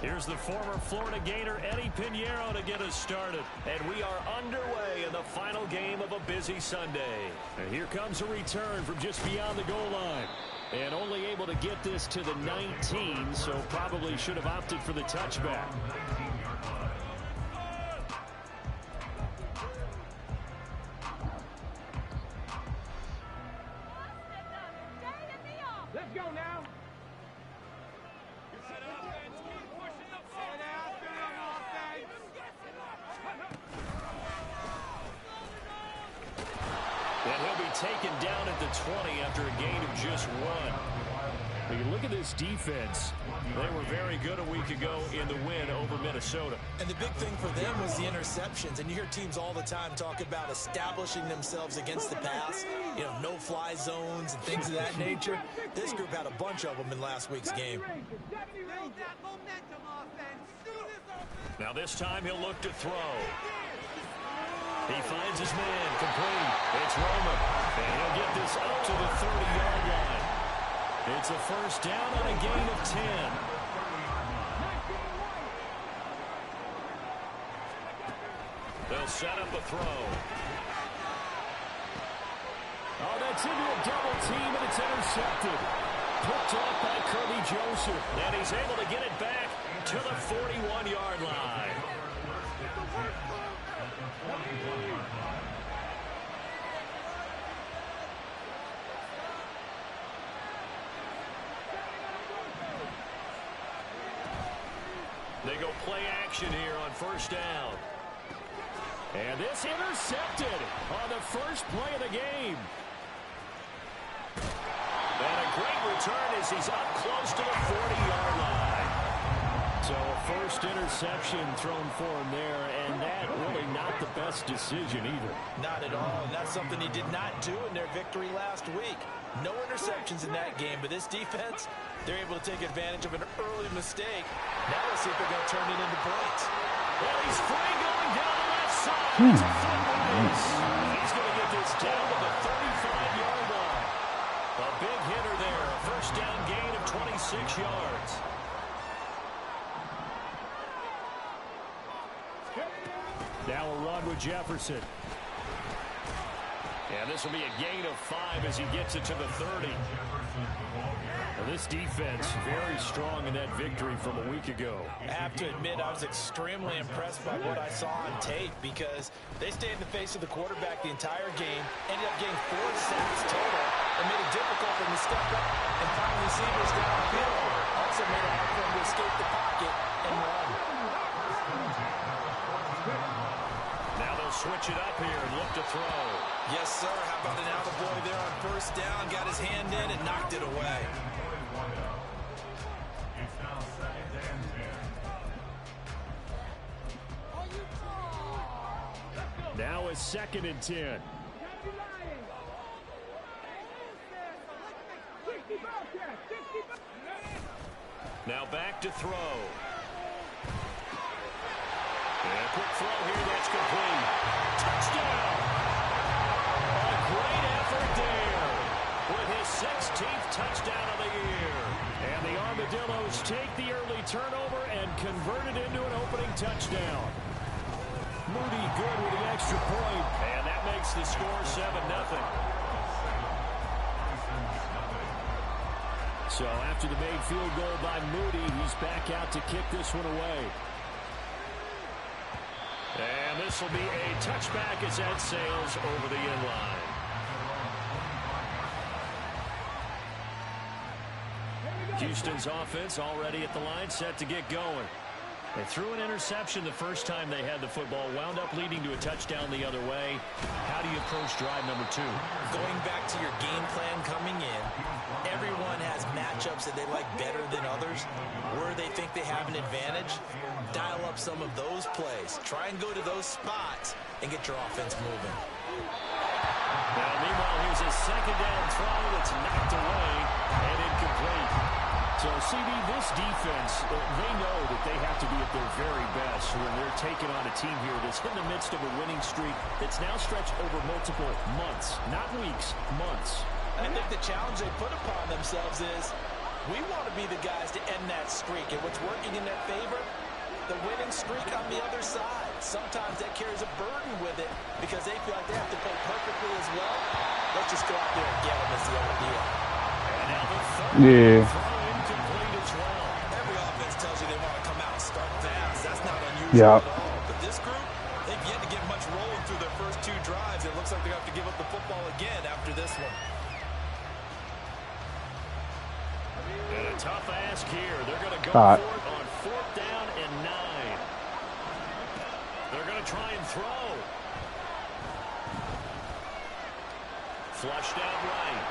Here's the former Florida Gator, Eddie Pinheiro, to get us started. And we are underway in the final game of a busy Sunday. And here comes a return from just beyond the goal line. And only able to get this to the 19, so probably should have opted for the touchback. Let's go now. And he'll be taken down at the 20 after a gain of just 1. You look at this defense. They were very good a week ago in the win over Minnesota. And the big thing for them was the interceptions. And you hear teams all the time talk about establishing themselves against the pass. You know, no-fly zones and things of that nature. This group had a bunch of them in last week's game. Now this time he'll look to throw. He finds his man, complete. It's Roman, and he'll get this up to the 30-yard line. It's a first down on a gain of 10. They'll set up a throw. Oh, that's into a double team, and it's intercepted. Picked off by Kirby Joseph, and he's able to get it back to the 41-yard line. They go play action here on first down. And this intercepted on the first play of the game. And a great return as he's up close to the 40-yard line. So a first interception thrown for him there, and that really not the best decision either. Not at all, and that's something he did not do in their victory last week. No interceptions in that game, but this defense, they're able to take advantage of an early mistake. Now let's see if they're going to turn it into points. Well, he's free going down the left side. It's a foot race. He's going to get this down to the 35-yard line. A big hitter there. A first down gain of 26 yards. Now a run with Jefferson. And this will be a gain of 5 as he gets it to the 30. Well, this defense very strong in that victory from a week ago. I have to admit, I was extremely impressed by what I saw on tape because they stayed in the face of the quarterback the entire game, ended up getting 4 sacks total, and made it difficult for him to step up and find receivers downfield. Also made it hard for him to escape the pocket and run. Now they'll switch it up here and look to throw. Yes, sir. How about an out-of-boy there on first down? Got his hand in and knocked it away. Now a 2nd and 10. Now back to throw. And a quick throw here, that's complete. Touchdown! A great effort there with his 16th touchdown of the year. And the Armadillos take the early turnover and convert it into an opening touchdown. Moody good with the extra point, and that makes the score 7-0. So after the made field goal by Moody, he's back out to kick this one away. And this will be a touchback as that sails over the end line. Houston's offense already at the line, set to get going. They threw an interception the first time they had the football, wound up leading to a touchdown the other way. How do you approach drive number 2? Going back to your game plan coming in, everyone has matchups that they like better than others. Where they think they have an advantage, dial up some of those plays. Try and go to those spots and get your offense moving. Now, meanwhile, here's a 2nd down throw that's knocked away and incomplete. So, CD, this defense, they know that they have to be at their very best when they're taking on a team here that's in the midst of a winning streak that's now stretched over multiple months, not weeks, months. I think the challenge they put upon themselves is We want to be the guys to end that streak, and what's working in their favor? The winning streak on the other side. Sometimes that carries a burden with it because they feel like they have to play perfectly as well. Let's just go out there and get them is the other deal. And now the third Yeah. throw incomplete as well. Every offense tells you they want to come out and start fast. That's not unusual Yeah. at all. But this group, they've yet to get much rolling through their first 2 drives. It looks like they're going to have to give up the football again after this one. And a tough ask here. They're going to go All right. for it on 4th down and 9. They're going to try and throw. Flushed out right.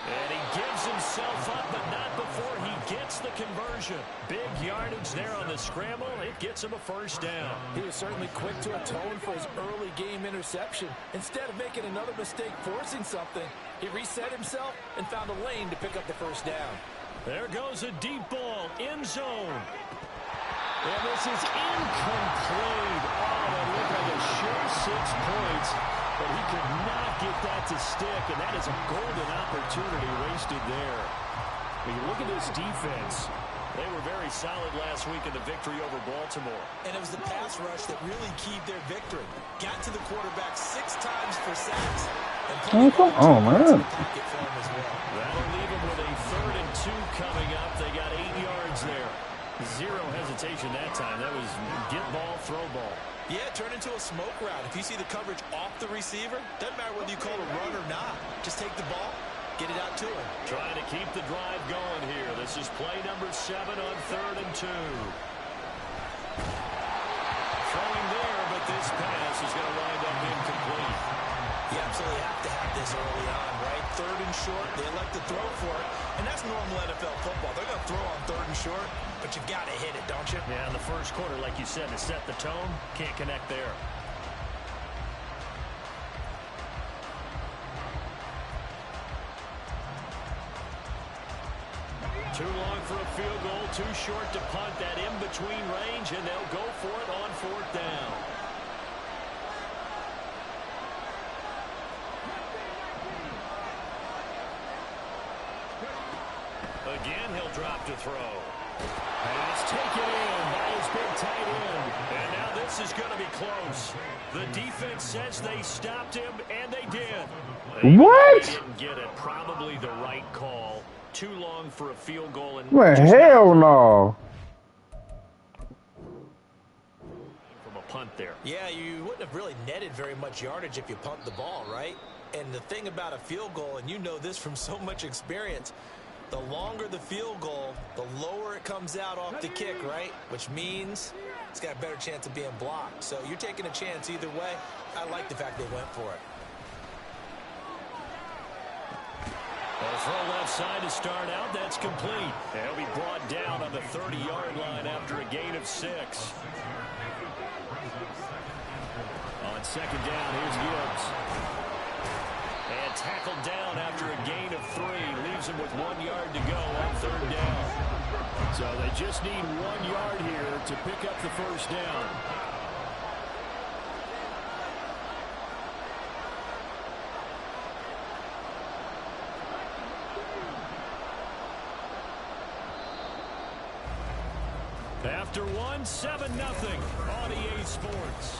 And he gives himself up, but not before he gets the conversion. Big yardage there on the scramble. It gets him a 1st down. He was certainly quick to atone for his early game interception. Instead of making another mistake forcing something, he reset himself and found a lane to pick up the 1st down. There goes a deep ball, end zone. And this is incomplete. Oh, that looked like a sure 6 points, but he could not get that to stick, and that is a golden opportunity wasted there. When you look at this defense, they were very solid last week in the victory over Baltimore. And it was the pass rush that really keyed their victory. Got to the quarterback 6 times for sacks. And Come on, man. That'll leave him with a 3rd and 2 coming up. They got 8 yards there. 0 hesitation that time. That was get ball, throw ball. Yeah, turn into a smoke route. If you see the coverage off the receiver, doesn't matter whether you call a run or not. Just take the ball, get it out to him. Trying to keep the drive going here. This is play number 7 on 3rd and 2. Throwing there, but this pass is going to wind up incomplete. You absolutely have to have this early on, right? 3rd and short, they elect to throw for it. And that's normal NFL football. They're going to throw on 3rd and short, but you've got to hit it, don't you? Yeah, in the first quarter, like you said, to set the tone, can't connect there. Too long for a field goal, too short to punt. That in-between range, and they'll go for it on 4th down. Again, he'll drop to throw. And it's taken in by his big tight end. And now this is going to be close. The defense says they stopped him, and they did. What? They didn't get it. Probably the right call. Too long for a field goal. And Well, hell no. From a punt there. Yeah, you wouldn't have really netted very much yardage if you pumped the ball, right? And the thing about a field goal, and you know this from so much experience, the longer the field goal, the lower it comes out off the kick, right? Which means it's got a better chance of being blocked. So you're taking a chance either way. I like the fact they went for it. A throw left side to start out. That's complete. And he'll be brought down on the 30-yard line after a gain of 6. On 2nd down, here's Gibbs. And tackled down after a gain of 3. Leaves him with 1 yard to go on 3rd down. So they just need 1 yard here to pick up the 1st down. After 1, 7-0 on EA Sports.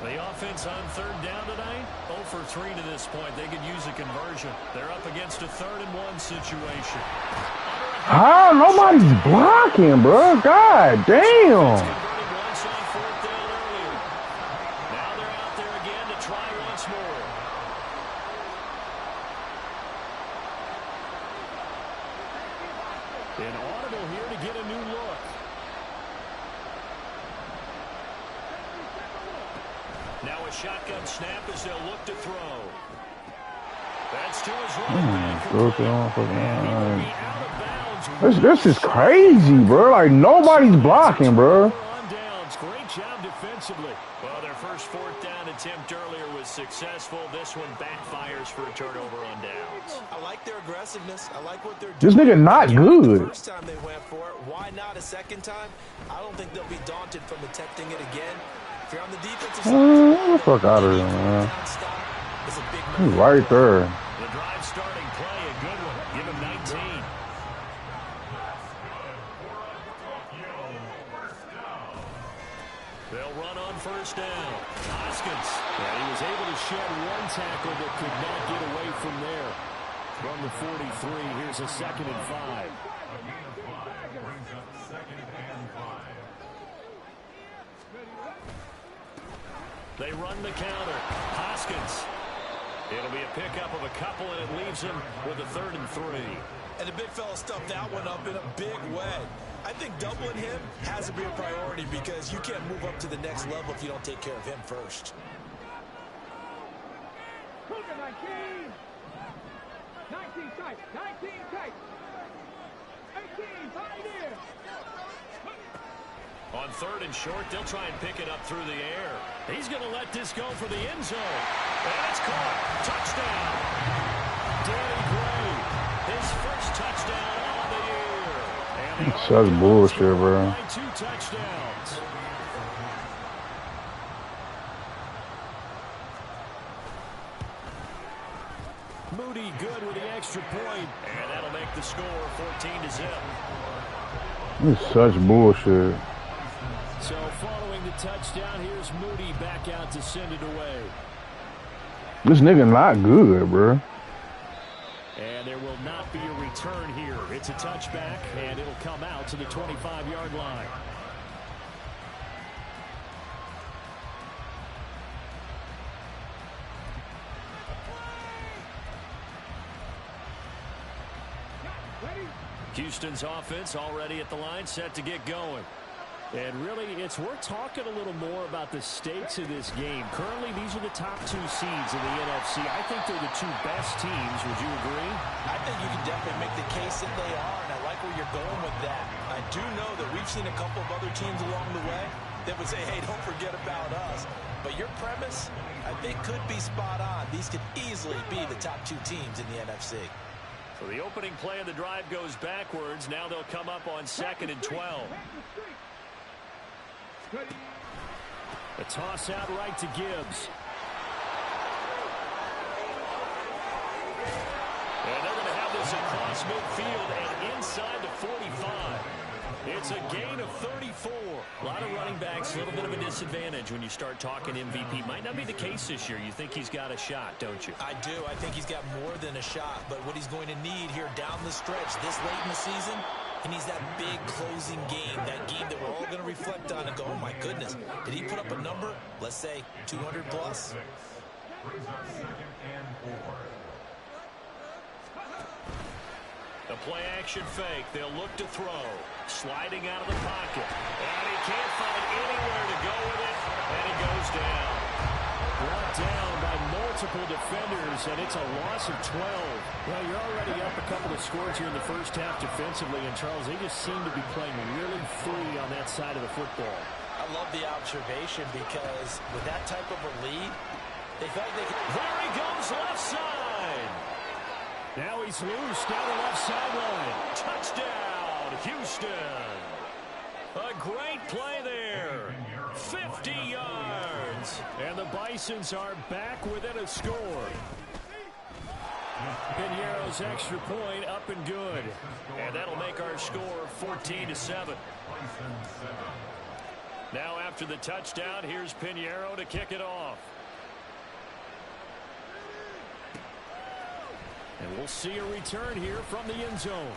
The offense on 3rd down tonight, 0 for 3 to this point. They could use a conversion. They're up against a 3rd and 1 situation. How nobody's blocking, bro? God damn. An audible here to get a new look. Now a shotgun snap as they'll look to throw. That's to his right. This is crazy, bro. Like, nobody's blocking, bro. Great job defensively. Well, their first fourth down attempt earlier was successful. This one backfires for a turnover on downs. I like their aggressiveness. I like what they're This doing. nigga not good. The first time they went for it, why not a second time? I don't think they'll be daunted from attempting it again. If you're on the defensive side, Get the fuck out of here, man. He's right there. The drive starting play, a good one. Give him 19. They'll run on first down. Hoskins. Yeah, he was able to shed one tackle but could not get away from there. From the 43, here's a 2nd and 5. They run the counter. Hoskins. It'll be a pickup of a couple, and it leaves him with a 3rd and 3. And the big fella stuffed that one up in a big way. I think doubling him has to be a priority because you can't move up to the next level if you don't take care of him first. 19 tight, 19 tight, 18 pioneer. On 3rd and short, they'll try and pick it up through the air. He's going to let this go for the end zone. And it's caught. Touchdown. Danny Gray, his first touchdown on the year. And such bullshit, bro. 2 touchdowns. Moody good with the extra point. And that'll make the score 14-0. This is such bullshit. So following the touchdown, here's Moody back out to send it away. This nigga not good, bro. And there will not be a return here. It's a touchback, and it'll come out to the 25-yard line. Houston's offense already at the line, set to get going. And really, it's worth talking a little more about the stakes of this game. Currently, these are the top 2 seeds in the NFC. I think they're the 2 best teams. Would you agree? I think you can definitely make the case that they are, and I like where you're going with that. I do know that we've seen a couple of other teams along the way that would say, hey, don't forget about us. But your premise, I think, could be spot on. These could easily be the top 2 teams in the NFC. So the opening play of the drive goes backwards. Now they'll come up on 2nd and 12. A toss out right to Gibbs. And they're going to have this across midfield and inside the 45. It's a gain of 34. A lot of running backs, a little bit of a disadvantage when you start talking MVP. Might not be the case this year. You think he's got a shot, don't you? I do. I think he's got more than a shot. But what he's going to need here down the stretch this late in the season, he needs that big closing game, that game that we're all going to reflect on and go, oh, my goodness, did he put up a number, let's say, 200 plus? The play-action fake. They'll look to throw. Sliding out of the pocket. And he can't find anywhere to go with it. And he goes down. Brought down by multiple defenders, and it's a loss of 12. Well, you're already up a couple of scores here in the first half defensively, and Charles, they just seem to be playing really free on that side of the football. I love the observation because with that type of a lead, they felt like they could... There he goes, left side. Now he's loose down the left sideline. Touchdown, Houston. A great play there. 50 yards. And the Bisons are back within a score. Piñeiro's extra point up and good. And that'll make our score 14-7. Now after the touchdown, here's Piñeiro to kick it off. And we'll see a return here from the end zone.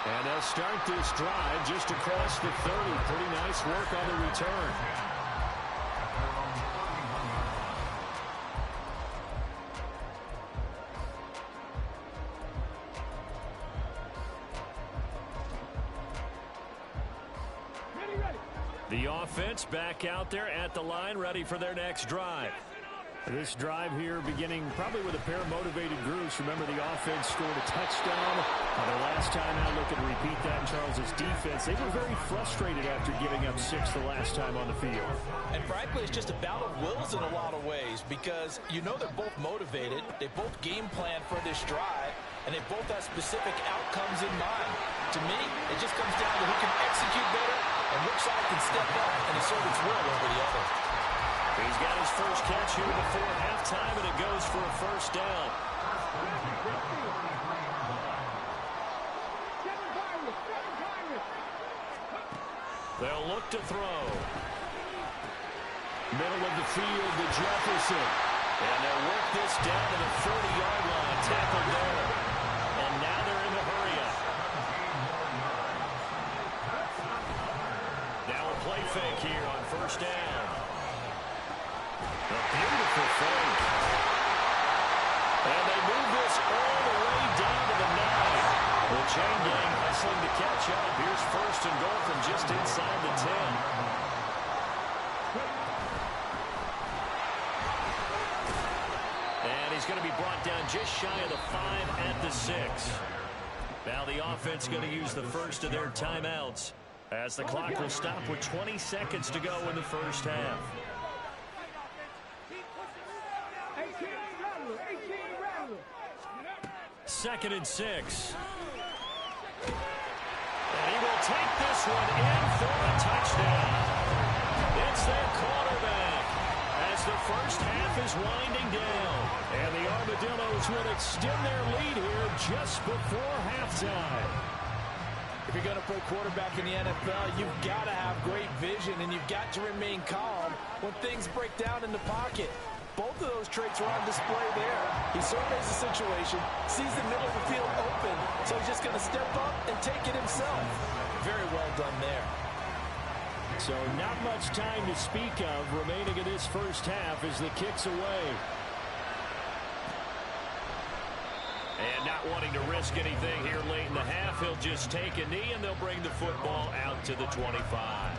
And they'll start this drive just across the 30. Pretty nice work on the return. The offense back out there at the line, ready for their next drive. This drive here beginning probably with a pair of motivated groups. Remember, the offense scored a touchdown. The last time out, looking to repeat that in Charles's defense. They were very frustrated after giving up 6 the last time on the field. And frankly, it's just a battle of wills in a lot of ways because you know they're both motivated. They both game plan for this drive, and they both have specific outcomes in mind. To me, it just comes down to who can execute better and which side can step up and assert its will over the other. He's got his first catch here before halftime, and it goes for a first down. They'll look to throw. Middle of the field to Jefferson. And they'll work this down to the 30-yard line. Tackled there. And now they're in the hurry-up. Now a play fake here on first down. A beautiful fake. And they move this all the way down to the 9. The chain gang hustling to catch up. Here's first and goal from just inside the 10. And he's going to be brought down just shy of the 5 at the 6. Now the offense going to use the first of their timeouts as the clock will stop with 20 seconds to go in the first half. 2nd and 6. And he will take this one in for a touchdown. It's their quarterback as the first half is winding down. And the Armadillos will extend their lead here just before halftime. If you're going to play quarterback in the NFL, you've got to have great vision, and you've got to remain calm when things break down in the pocket. Both of those traits are on display there. He surveys the situation, sees the middle of the field open, so he's just going to step up and take it himself. Very well done there. So not much time to speak of remaining in this first half as the kick's away. And not wanting to risk anything here late in the half, he'll just take a knee and they'll bring the football out to the 25.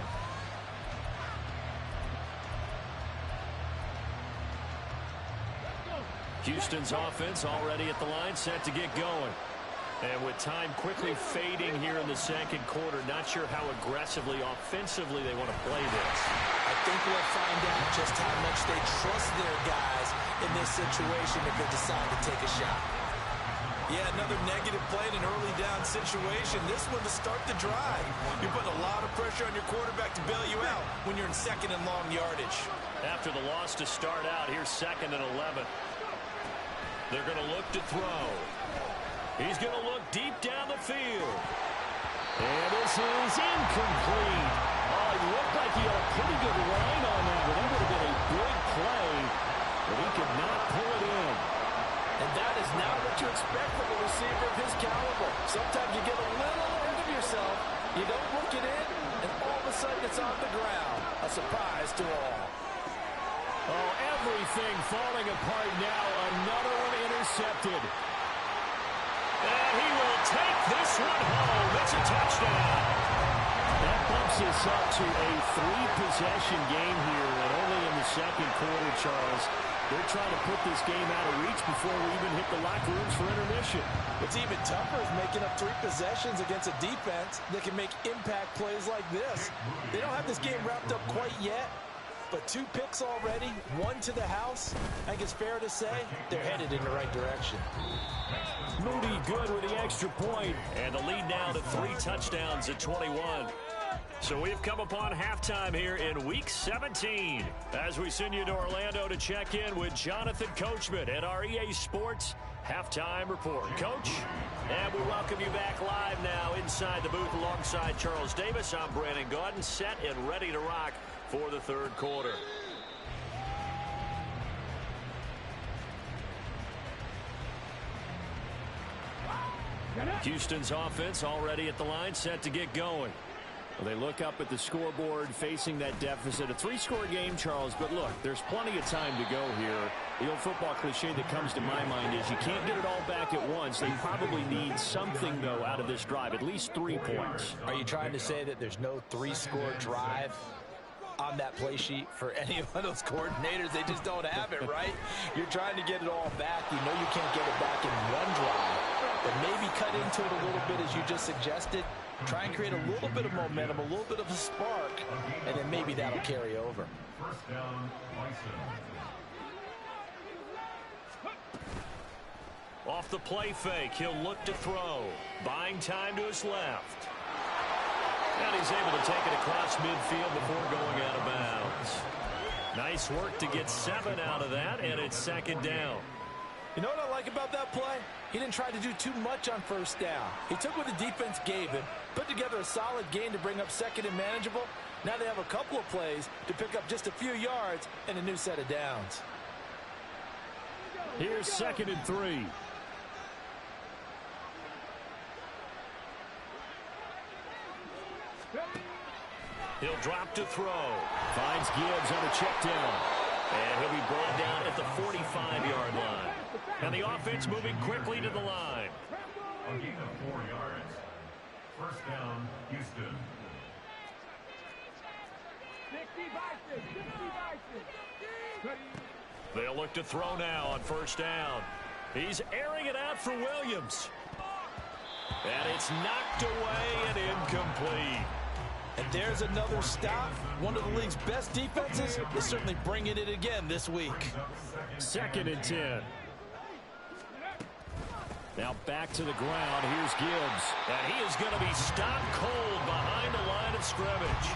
Houston's offense already at the line, set to get going. And with time quickly fading here in the second quarter, not sure how aggressively, offensively they want to play this. I think we'll find out just how much they trust their guys in this situation if they decide to take a shot. Yeah, another negative play in an early down situation. This one to start the drive. You're putting a lot of pressure on your quarterback to bail you out when you're in second and long yardage. After the loss to start out, here's 2nd and 11. They're going to look to throw. He's going to look deep down the field. And this is incomplete. Oh, he looked like he had a pretty good line on that, but that would have been a big play, but he could not pull it in. And that is not what you expect from a receiver of his caliber. Sometimes you get a little ahead of yourself, you don't look it in, and all of a sudden it's on the ground. A surprise to all. Oh, everything falling apart now. Another one intercepted. And he will take this one home. It's a touchdown. That bumps us up to a 3-possession game here, and only in the second quarter, Charles. They're trying to put this game out of reach before we even hit the locker rooms for intermission. What's even tougher is making up 3 possessions against a defense that can make impact plays like this. They don't have this game wrapped up quite yet, but 2 picks already, 1 to the house. I think it's fair to say they're headed in the right direction. Moody good with the extra point, and the lead now to 3 touchdowns at 21. So we've come upon halftime here in Week 17 as we send you to Orlando to check in with Jonathan Coachman at our EA Sports Halftime Report. Coach, and we welcome you back live now inside the booth alongside Charles Davis. I'm Brandon Gaudin, set and ready to rock for the third quarter. Houston's offense already at the line, set to get going. Well, they look up at the scoreboard facing that deficit. A 3-score game, Charles, but look, there's plenty of time to go here. The old football cliche that comes to my mind is you can't get it all back at once. They probably need something, though, out of this drive, at least 3 points. Are you trying to say that there's no 3-score drive? on that play sheet for any of those coordinators. They just don't have it, right? You're trying to get it all back. You know you can't get it back in one drive, but maybe cut into it a little bit as you just suggested. Try and create a little bit of momentum, a little bit of a spark, and then maybe that'll carry over. First down, Off the play fake, he'll look to throw. Buying time to his left. And he's able to take it across midfield before going out of bounds. Nice work to get 7 out of that, and it's second down. You know what I like about that play? He didn't try to do too much on first down. He took what the defense gave him, put together a solid gain to bring up second and manageable. Now they have a couple of plays to pick up just a few yards and a new set of downs. Here's 2nd and 3. He'll drop to throw. Finds Gibbs on a check down. And he'll be brought down at the 45-yard line. And the offense moving quickly to the line. a gain of 4 yards. First down, Houston. 60-6. They'll look to throw now on first down. He's airing it out for Williams. And it's knocked away and incomplete. And there's another stop. One of the league's best defenses is certainly bringing it again this week. 2nd and 10. Now back to the ground. Here's Gibbs. And he is going to be stopped cold behind the line of scrimmage.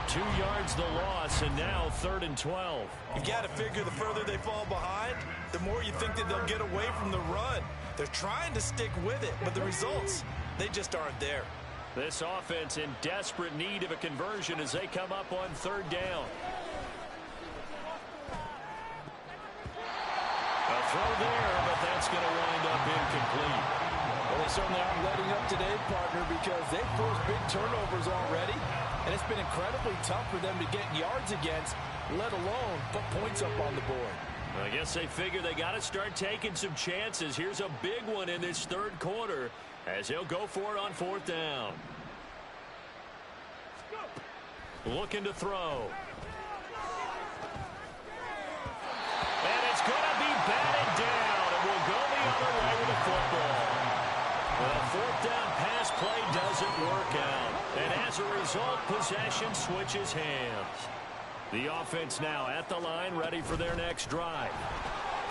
2 yards the loss, and now 3rd and 12. You've got to figure the further they fall behind, the more you think that they'll get away from the run. They're trying to stick with it, but the results, they just aren't there. This offense in desperate need of a conversion as they come up on 3rd down. A throw there, but that's going to wind up incomplete. Well, they certainly aren't letting up today, partner, because they've forced big turnovers already, and it's been incredibly tough for them to get yards against, let alone put points up on the board. I guess they figure they got to start taking some chances. Here's a big one in this 3rd quarter as he'll go for it on 4th down. Looking to throw. And it's going to be batted down, and we'll go the other way with the football. The 4th down pass play doesn't work out, and as a result, possession switches hands. The offense now at the line, ready for their next drive.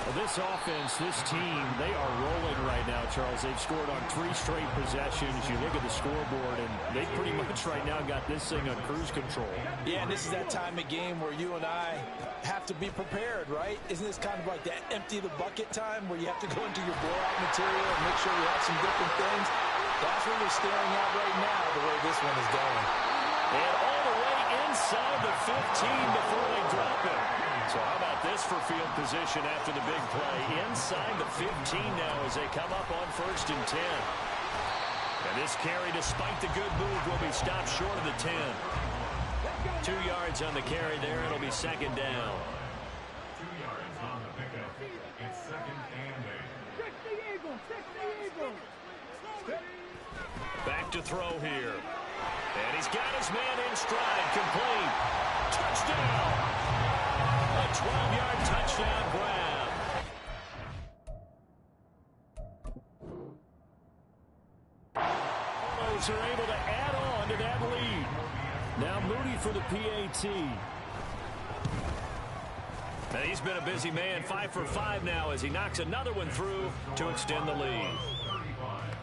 Well, this offense, this team, they are rolling right now, Charles. They've scored on 3 straight possessions. You look at the scoreboard, and they pretty much right now got this thing on cruise control. Yeah, and this is that time of game where you and I have to be prepared, right? Isn't this kind of like that empty the bucket time where you have to go into your blowout material and make sure you have some different things? That's what we're staring at right now, the way this one is going. And all the way inside the 15 before they drop it. So how about this for field position after the big play? Inside the 15 now as they come up on 1st and 10. And this carry, despite the good move, will be stopped short of the 10. 2 yards on the carry there. It'll be 2nd down. 2 yards on the pickup. It's 2nd and 8. 60 Eagles, 60 Eagles. Back to throw here. And he's got his man in stride. Complete. Touchdown. A 12-yard touchdown grab. Cardinals are able to add on to that lead. Now Moody for the PAT. And he's been a busy man, 5 for 5 now as he knocks another one through to extend the lead. 35.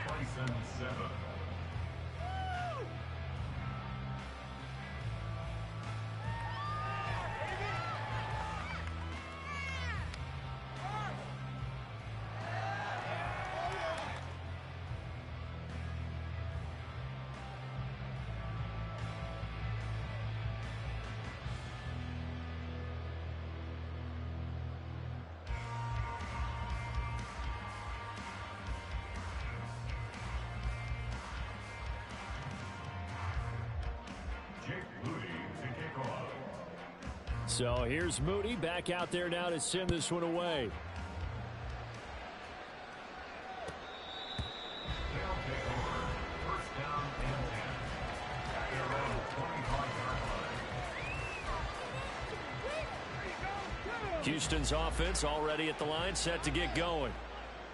Bryson 7. So here's Moody back out there now to send this one away. They'll take over. First down and 10. At their own 25-yard line. Houston's offense already at the line, set to get going.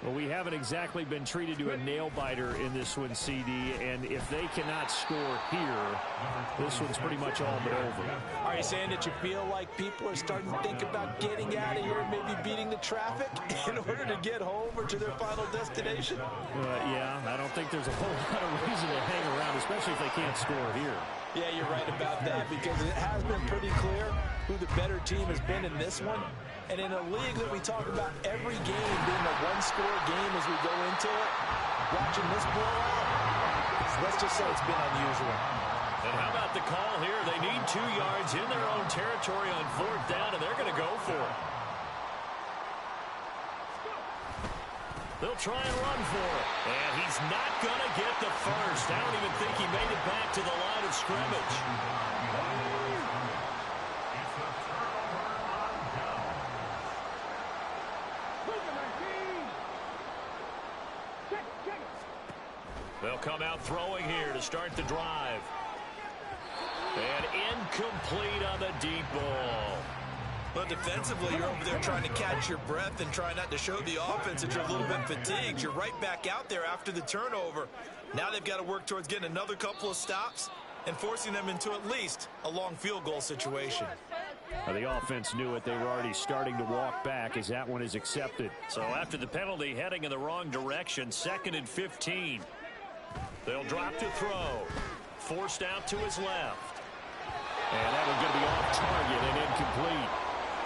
Well, we haven't exactly been treated to a nail-biter in this one, CD, and if they cannot score here, this one's pretty much all but over. Are you saying that you feel like people are starting to think about getting out of here and maybe beating the traffic in order to get home or to their final destination? Yeah, I don't think there's a whole lot of reason to hang around, especially if they can't score here. Yeah, you're right about that, because it has been pretty clear who the better team has been in this one. And in a league that we talk about every game being a one-score game as we go into it, watching this blowout, let's just say it's been unusual. And how about the call here? They need 2 yards in their own territory on 4th down, and they're going to go for it. They'll try and run for it. And he's not going to get the first. I don't even think he made it back to the line of scrimmage. They'll come out throwing here to start the drive. And incomplete on the deep ball. But defensively, you're over there trying to catch your breath and try not to show the offense that you're a little bit fatigued. You're right back out there after the turnover. Now they've got to work towards getting another couple of stops and forcing them into at least a long field goal situation. The offense knew it. They were already starting to walk back as that one is accepted. So after the penalty, heading in the wrong direction, 2nd and 15. They'll drop to throw. Forced out to his left. And that one's going to be off target and incomplete.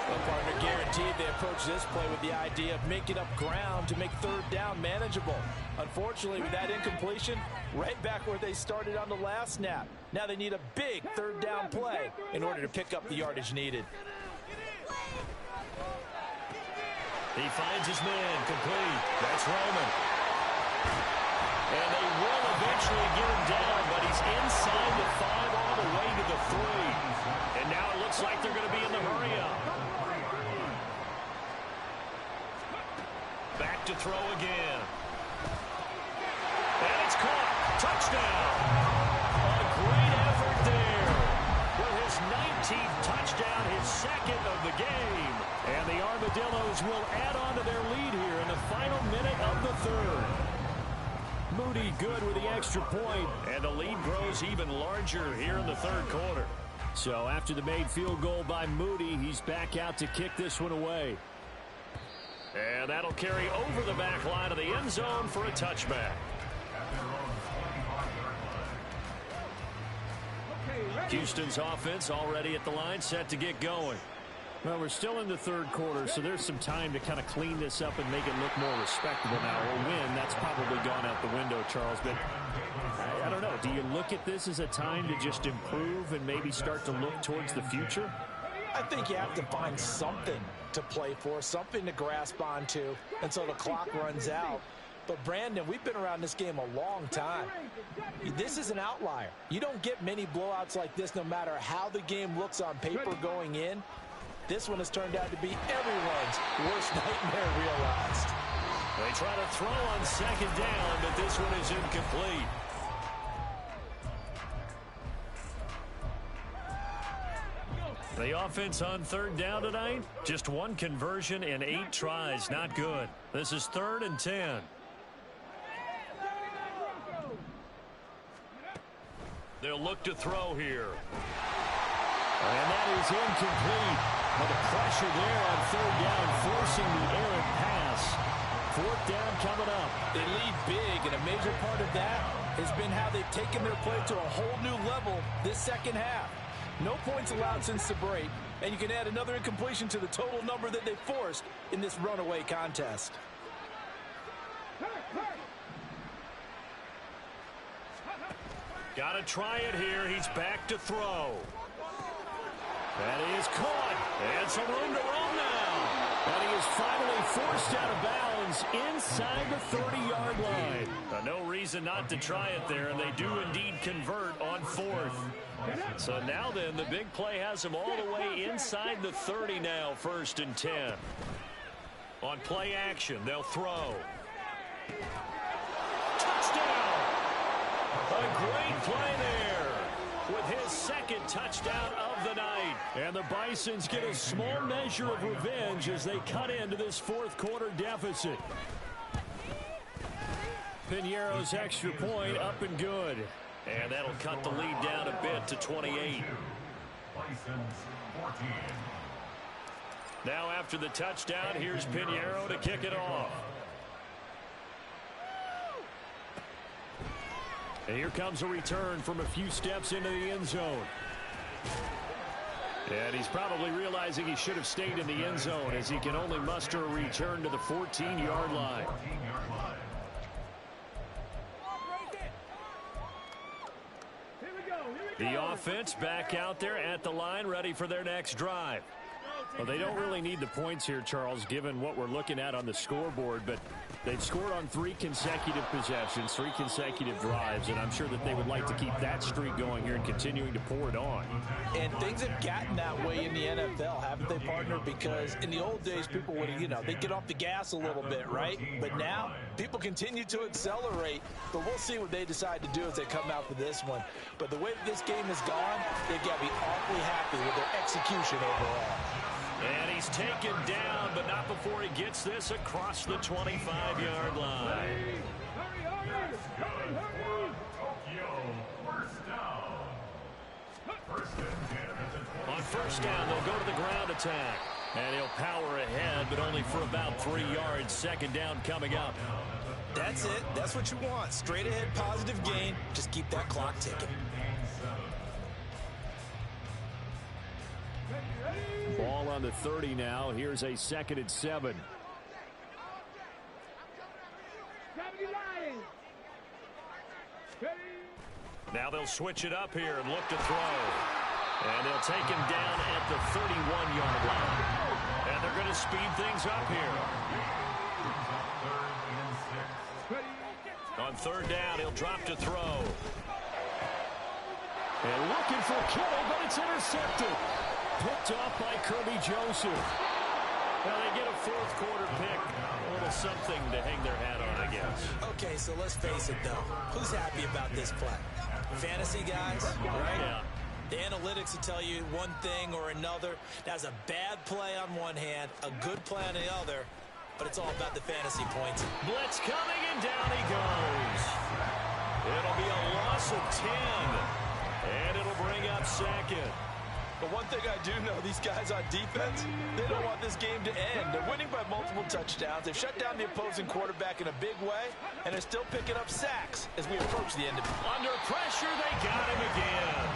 Well, partner, guaranteed they approach this play with the idea of making up ground to make 3rd down manageable. Unfortunately, with that incompletion, right back where they started on the last snap. Now they need a big 3rd down play in order to pick up the yardage needed. He finds his man complete. That's Roman. And they will eventually get him down, but he's inside the 5 all the way to the 3. And now it looks like they're going to be in the hurry-up. Back to throw again. And it's caught. Touchdown. A great effort there. For his 19th touchdown, his 2nd of the game. And the Armadillos will add on to their lead here in the final minute of the 3rd. Moody good with the extra point, and the lead grows even larger here in the 3rd quarter. So after the made field goal by Moody, he's back out to kick this one away. And that'll carry over the back line of the end zone for a touchback. Houston's offense already at the line, set to get going. Well, we're still in the 3rd quarter, so there's some time to kind of clean this up and make it look more respectable now. Or win, that's probably gone out the window, Charles. But I don't know. Do you look at this as a time to just improve and maybe start to look towards the future? I think you have to find something to play for, something to grasp onto until the clock runs out. But, Brandon, we've been around this game a long time. This is an outlier. You don't get many blowouts like this no matter how the game looks on paper going in. This one has turned out to be everyone's worst nightmare realized. They try to throw on 2nd down, but this one is incomplete. The offense on 3rd down tonight, just 1 conversion and 8 tries. Not good. This is 3rd and 10. They'll look to throw here. And that is incomplete. Well, the pressure there on 3rd down, forcing the errant pass. 4th down coming up. They lead big, and a major part of that has been how they've taken their play to a whole new level this 2nd half. No points allowed since the break, and you can add another incompletion to the total number that they forced in this runaway contest. Got to try it here. He's back to throw. That is caught. And some room to roam now. And he is finally forced out of bounds inside the 30-yard line. No reason not to try it there, and they do indeed convert on 4th. So now then, the big play has him all the way inside the 30 now, 1st and 10. On play action, they'll throw. Touchdown! A great play there with his 2nd touchdown of the night. And the Bisons get a small measure of revenge as they cut into this fourth quarter deficit. Piñeiro's extra point up and good. And that'll cut the lead down a bit to 28. Bisons 14. Now after the touchdown, here's Piñeiro to kick it off. And here comes a return from a few steps into the end zone. And he's probably realizing he should have stayed in the end zone as he can only muster a return to the 14-yard line. The offense back out there at the line, ready for their next drive. Well, they don't really need the points here, Charles, given what we're looking at on the scoreboard, but they've scored on 3 consecutive possessions, 3 consecutive drives, and I'm sure that they would like to keep that streak going here and continuing to pour it on. And things have gotten that way in the NFL, haven't they, partner? Because in the old days, people would, they'd get off the gas a little bit, right? But now, people continue to accelerate, but we'll see what they decide to do as they come out for this one. But the way that this game has gone, they've got to be awfully happy with their execution overall. And he's taken down, but not before he gets this across the 25-yard line. On first down, they'll go to the ground attack. And he'll power ahead, but only for about 3 yards. Second down coming up. That's it. That's what you want. Straight ahead, positive gain. Just keep that clock ticking. Ball on the 30 now. Here's a 2nd and 7. Now they'll switch it up here and look to throw. And they'll take him down at the 31-yard line. And they're going to speed things up here. On third down, he'll drop to throw. And looking for Kittle, but it's intercepted. Picked off by Kirby Joseph. Well, they get a fourth quarter pick. A little something to hang their hat on, I guess. Okay, so let's face it, though. Who's happy about this play? Fantasy guys, right? Yeah. The analytics will tell you one thing or another. That's a bad play on one hand, a good play on the other, but it's all about the fantasy points. Blitz coming, and down he goes. It'll be a loss of 10, and it'll bring up second. But one thing I do know, these guys on defense, they don't want this game to end. They're winning by multiple touchdowns. They've shut down the opposing quarterback in a big way, and they're still picking up sacks as we approach the end of it. Under pressure, they got him again.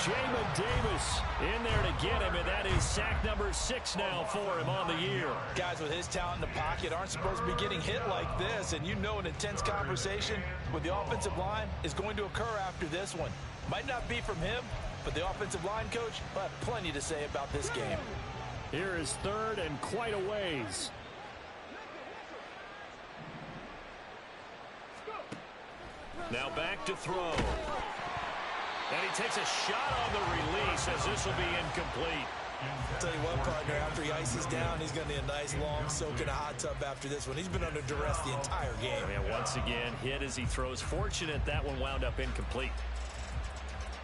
Jamin Davis in there to get him, and that is sack number 6 now for him on the year. Guys with his talent in the pocket aren't supposed to be getting hit like this, and you know an intense conversation with the offensive line is going to occur after this one. Might not be from him, but the offensive line coach will have plenty to say about this game. Here is third and quite a ways. Now back to throw. And he takes a shot on the release as this will be incomplete. I'll tell you what, partner, after he ices down, he's going to need a nice long soak in a hot tub after this one. He's been under duress the entire game. And once again, hit as he throws. Fortunate that one wound up incomplete.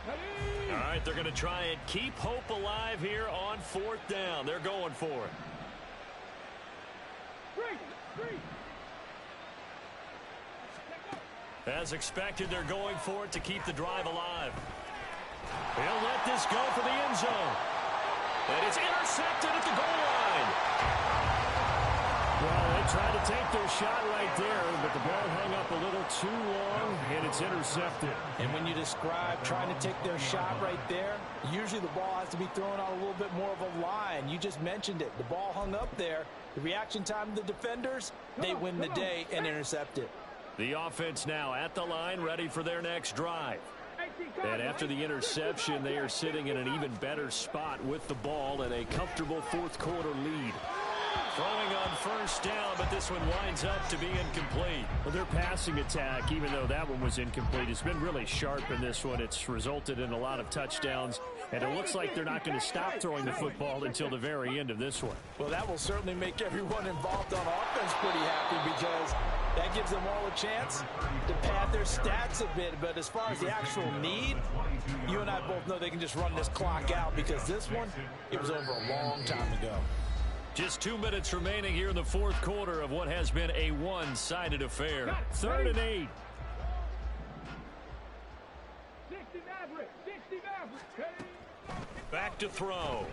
All right, they're going to try and keep hope alive here on fourth down. They're going for it. As expected, they're going for it to keep the drive alive. He'll let this go for the end zone. And it's intercepted at the goal line. Well, they tried to take their shot right there, but the ball hung up a little too long, and it's intercepted. And when you describe trying to take their shot right there, usually the ball has to be thrown out a little bit more of a line. You just mentioned it. The ball hung up there. The reaction time of the defenders, they win the day and intercept it. The offense now at the line, ready for their next drive. And after the interception, they are sitting in an even better spot with the ball and a comfortable fourth quarter lead. Throwing on first down, but this one winds up to be incomplete. Well, their passing attack, even though that one was incomplete, has been really sharp in this one. It's resulted in a lot of touchdowns, and it looks like they're not going to stop throwing the football until the very end of this one. Well, that will certainly make everyone involved on offense pretty happy because That gives them all a chance to pad their stats a bit. But as far as the actual need, you and I both know they can just run this clock out because this one, it was over a long time ago. Just 2 minutes remaining here in the fourth quarter of what has been a one-sided affair. 3rd and 8. 60 Maverick. 60 Maverick. Back to throw.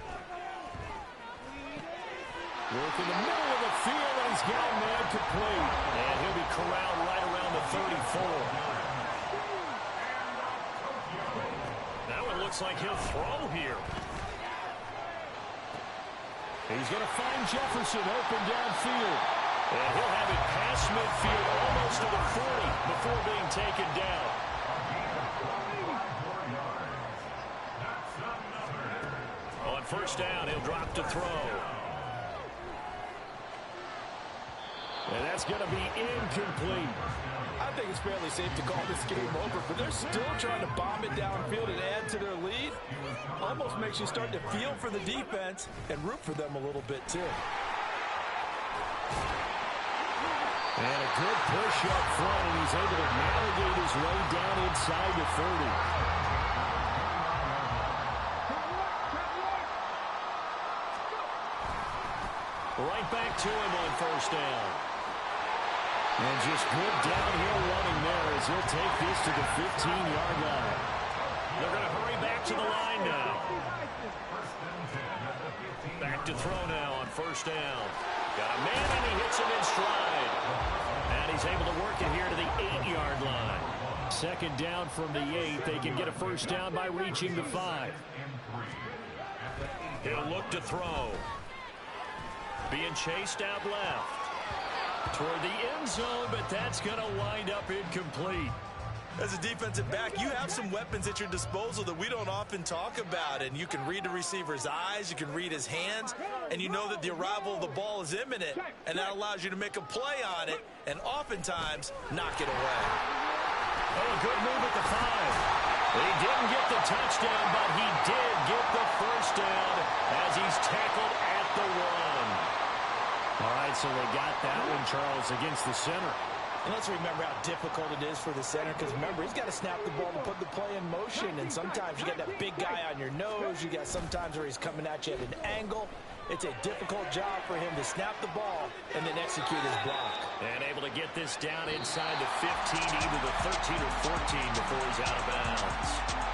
Work in the middle of the field, and he's got a man complete. And he'll be corralled right around the 34. Now it looks like he'll throw here. He's going to find Jefferson open downfield. And he'll have it past midfield almost to the 40 before being taken down. On first down, he'll drop to throw. And that's going to be incomplete. I think it's fairly safe to call this game over, but they're still trying to bomb it downfield and add to their lead. Almost makes you start to feel for the defense and root for them a little bit, too. And a good push up front, and he's able to navigate his way down inside the 30. Right back to him on first down. And just good downhill running there as he'll take this to the 15-yard line. They're going to hurry back to the line now. Back to throw now on first down. Got a man, and he hits him in stride. And he's able to work it here to the 8-yard line. 2nd down from the 8. They can get a first down by reaching the 5. He'll look to throw. Being chased out left. Toward the end zone, but that's going to wind up incomplete. As a defensive back, you have some weapons at your disposal that we don't often talk about, and you can read the receiver's eyes, you can read his hands, and you know that the arrival of the ball is imminent, and that allows you to make a play on it and oftentimes knock it away. Oh, a good move at the 5. He didn't get the touchdown, but he did get the first down as he's tackled at the 1. All right, so they got that one, Charles, against the center. And let's remember how difficult it is for the center, because remember, he's got to snap the ball to put the play in motion, and sometimes you got that big guy on your nose. You got sometimes where he's coming at you at an angle. It's a difficult job for him to snap the ball and then execute his block. And able to get this down inside the 15, either the 13 or 14 before he's out of bounds.